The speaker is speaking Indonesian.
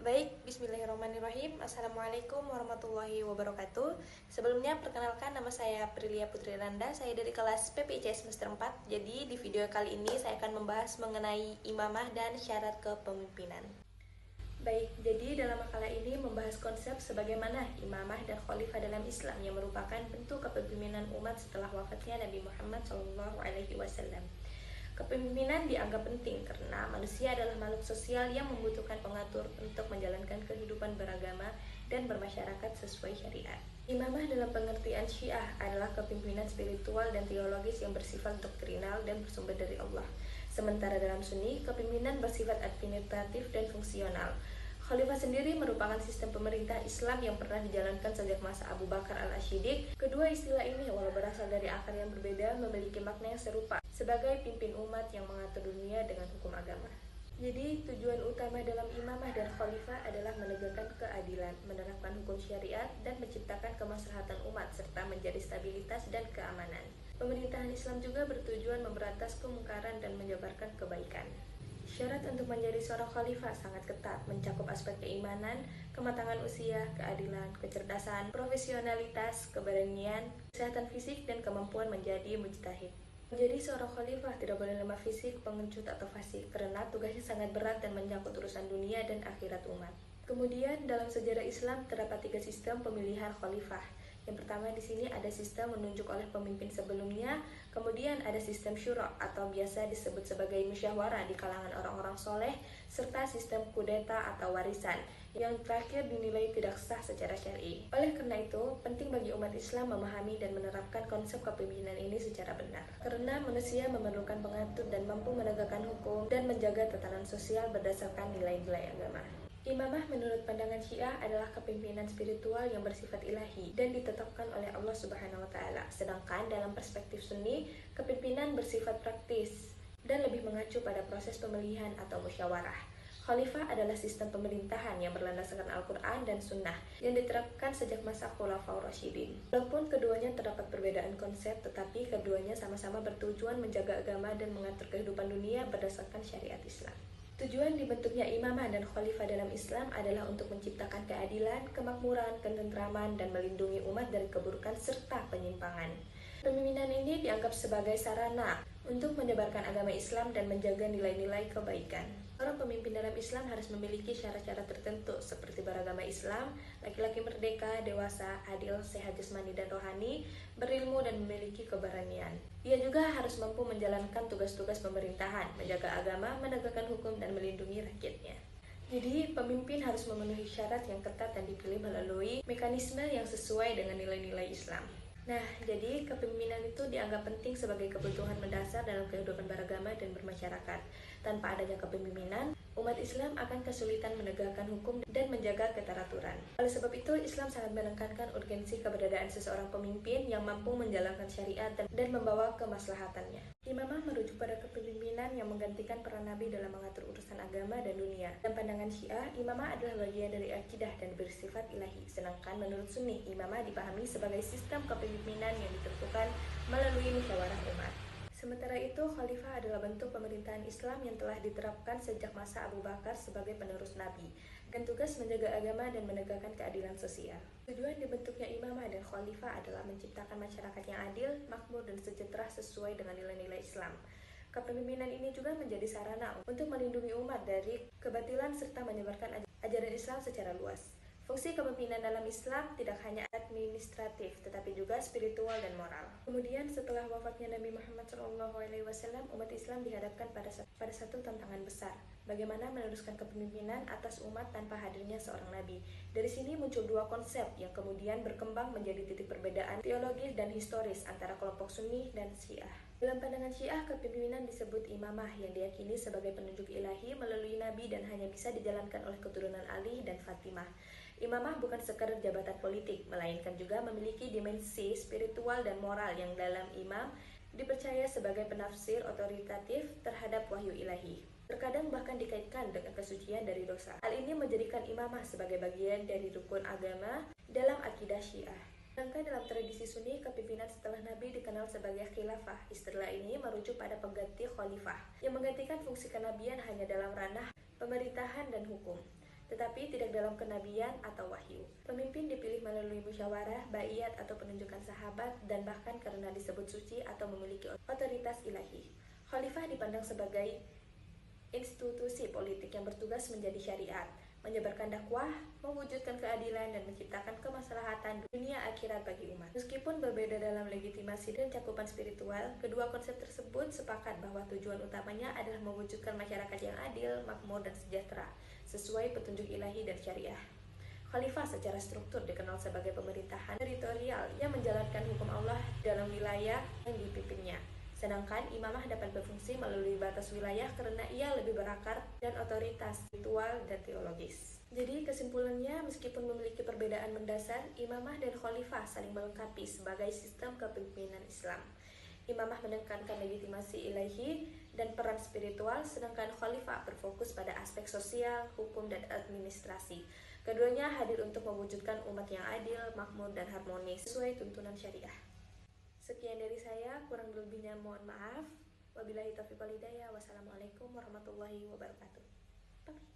Baik, bismillahirrahmanirrahim. Assalamualaikum warahmatullahi wabarakatuh. Sebelumnya, perkenalkan nama saya Prilia Putri Randa. Saya dari kelas PPIC semester 4. Jadi, di video kali ini saya akan membahas mengenai imamah dan syarat kepemimpinan. Baik, jadi dalam makalah ini membahas konsep sebagaimana imamah dan khalifah dalam Islam yang merupakan bentuk kepemimpinan umat setelah wafatnya Nabi Muhammad SAW. Kepemimpinan dianggap penting karena manusia adalah makhluk sosial yang membutuhkan pengatur untuk menjalankan kehidupan beragama dan bermasyarakat sesuai syariat. Imamah dalam pengertian Syiah adalah kepemimpinan spiritual dan teologis yang bersifat doktrinal dan bersumber dari Allah. Sementara dalam Sunni, kepemimpinan bersifat administratif dan fungsional. Khalifah sendiri merupakan sistem pemerintah Islam yang pernah dijalankan sejak masa Abu Bakar al-Asyiddiq. Kedua istilah ini, walau berasal dari akar yang berbeda, memiliki makna yang serupa sebagai pimpin umat yang mengatur dunia dengan hukum agama. Jadi, tujuan utama dalam imamah dan khalifah adalah menegakkan keadilan, menerapkan hukum syariat, dan menciptakan kemaslahatan umat, serta menjadi stabilitas dan keamanan. Pemerintahan Islam juga bertujuan memberantas kemungkaran dan menjabarkan kebaikan. Syarat untuk menjadi seorang khalifah sangat ketat, mencakup aspek keimanan, kematangan usia, keadilan, kecerdasan, profesionalitas, keberanian, kesehatan fisik, dan kemampuan menjadi mujtahid. Menjadi seorang khalifah tidak boleh lemah fisik, pengecut, atau fasik, karena tugasnya sangat berat dan menyangkut urusan dunia dan akhirat umat. Kemudian, dalam sejarah Islam terdapat 3 sistem pemilihan khalifah. Yang pertama di sini ada sistem menunjuk oleh pemimpin sebelumnya, kemudian ada sistem syura atau biasa disebut sebagai musyawarah di kalangan orang-orang soleh, serta sistem kudeta atau warisan, yang terakhir dinilai tidak sah secara syar'i. Oleh karena itu, penting bagi umat Islam memahami dan menerapkan konsep kepemimpinan ini secara benar. Karena manusia memerlukan pengatur dan mampu menegakkan hukum dan menjaga tatanan sosial berdasarkan nilai-nilai agama. Imamah menurut pandangan Syiah adalah kepemimpinan spiritual yang bersifat ilahi dan ditetapkan oleh Allah Subhanahu wa taala. Sedangkan dalam perspektif Sunni, kepemimpinan bersifat praktis dan lebih mengacu pada proses pemilihan atau musyawarah. Khalifah adalah sistem pemerintahan yang berlandaskan Al-Quran dan Sunnah yang diterapkan sejak masa Khulafaur Rasyidin. Walaupun keduanya terdapat perbedaan konsep, tetapi keduanya sama-sama bertujuan menjaga agama dan mengatur kehidupan dunia berdasarkan syariat Islam. Tujuan dibentuknya imamah dan khalifah dalam Islam adalah untuk menciptakan keadilan, kemakmuran, ketentraman, dan melindungi umat dari keburukan serta penyimpangan. Pemimpinan ini dianggap sebagai sarana untuk menyebarkan agama Islam dan menjaga nilai-nilai kebaikan. Seorang pemimpin dalam Islam harus memiliki syarat-syarat tertentu seperti beragama Islam, laki-laki merdeka, dewasa, adil, sehat jasmani dan rohani, berilmu dan memiliki keberanian. Ia juga harus mampu menjalankan tugas-tugas pemerintahan, menjaga agama, menegakkan hukum, dan melindungi rakyatnya. Jadi, pemimpin harus memenuhi syarat yang ketat dan dipilih melalui mekanisme yang sesuai dengan nilai-nilai Islam. Nah, jadi kepemimpinan itu dianggap penting sebagai kebutuhan mendasar dalam kehidupan beragama dan bermasyarakat. Tanpa adanya kepemimpinan, umat Islam akan kesulitan menegakkan hukum dan menjaga keteraturan. Oleh sebab itu, Islam sangat menekankan urgensi keberadaan seseorang pemimpin yang mampu menjalankan syariat dan membawa kemaslahatannya. Imamah merujuk pada kepemimpinan yang menggantikan peran Nabi dalam mengatur urusan agama dan dunia. Dalam pandangan Syiah, imamah adalah bagian dari akidah dan bersifat ilahi. Sedangkan menurut Sunni, imamah dipahami sebagai sistem kepemimpinan yang ditentukan melalui musyawarah umat. Sementara itu, khalifah adalah bentuk pemerintahan Islam yang telah diterapkan sejak masa Abu Bakar sebagai penerus Nabi, dengan tugas menjaga agama dan menegakkan keadilan sosial. Tujuan dibentuknya imamah dan khalifah adalah menciptakan masyarakat yang adil, makmur, dan sejahtera sesuai dengan nilai-nilai Islam. Kepemimpinan ini juga menjadi sarana untuk melindungi umat dari kebatilan serta menyebarkan ajaran Islam secara luas. Fungsi kepemimpinan dalam Islam tidak hanya administratif, tetapi juga spiritual dan moral. Kemudian setelah wafatnya Nabi Muhammad SAW, umat Islam dihadapkan pada satu tantangan besar. Bagaimana meneruskan kepemimpinan atas umat tanpa hadirnya seorang Nabi. Dari sini muncul 2 konsep yang kemudian berkembang menjadi titik perbedaan teologis dan historis antara kelompok Sunni dan Syiah. Dalam pandangan Syiah, kepemimpinan disebut imamah yang diyakini sebagai penunjuk ilahi melalui Nabi dan hanya bisa dijalankan oleh keturunan Ali dan Fatimah. Imamah bukan sekadar jabatan politik, melainkan juga memiliki dimensi spiritual dan moral yang dalam imam dipercaya sebagai penafsir otoritatif terhadap wahyu ilahi. Terkadang bahkan dikaitkan dengan kesucian dari dosa. Hal ini menjadikan imamah sebagai bagian dari rukun agama dalam akidah Syiah. Sedangkan dalam tradisi Sunni, kepemimpinan setelah Nabi dikenal sebagai khilafah. Istilah ini merujuk pada pengganti khalifah yang menggantikan fungsi kenabian hanya dalam ranah pemerintahan dan hukum. tetapi tidak dalam kenabian atau wahyu. Pemimpin dipilih melalui musyawarah, baiat atau penunjukan sahabat, dan bahkan karena disebut suci atau memiliki otoritas ilahi. Khalifah dipandang sebagai institusi politik yang bertugas menjadi syariat, menyebarkan dakwah, mewujudkan keadilan, dan menciptakan kemaslahatan dunia akhirat bagi umat. Meskipun berbeda dalam legitimasi dan cakupan spiritual, kedua konsep tersebut sepakat bahwa tujuan utamanya adalah mewujudkan masyarakat yang adil, makmur, dan sejahtera, sesuai petunjuk ilahi dan syariah. Khalifah secara struktur dikenal sebagai pemerintahan teritorial yang menjalankan hukum Allah dalam wilayah yang dipimpinnya. Sedangkan imamah dapat berfungsi melalui batas wilayah karena ia lebih berakar dan otoritas ritual dan teologis. Jadi kesimpulannya, meskipun memiliki perbedaan mendasar, imamah dan khalifah saling melengkapi sebagai sistem kepemimpinan Islam. Imamah menekankan legitimasi ilahi dan peran spiritual, sedangkan khalifah berfokus pada aspek sosial, hukum, dan administrasi. Keduanya hadir untuk mewujudkan umat yang adil, makmur, dan harmonis sesuai tuntunan syariah. Sekian dari saya, kurang lebihnya mohon maaf. Wabillahi taufiq wal hidayah. Wassalamualaikum warahmatullahi wabarakatuh. Bye.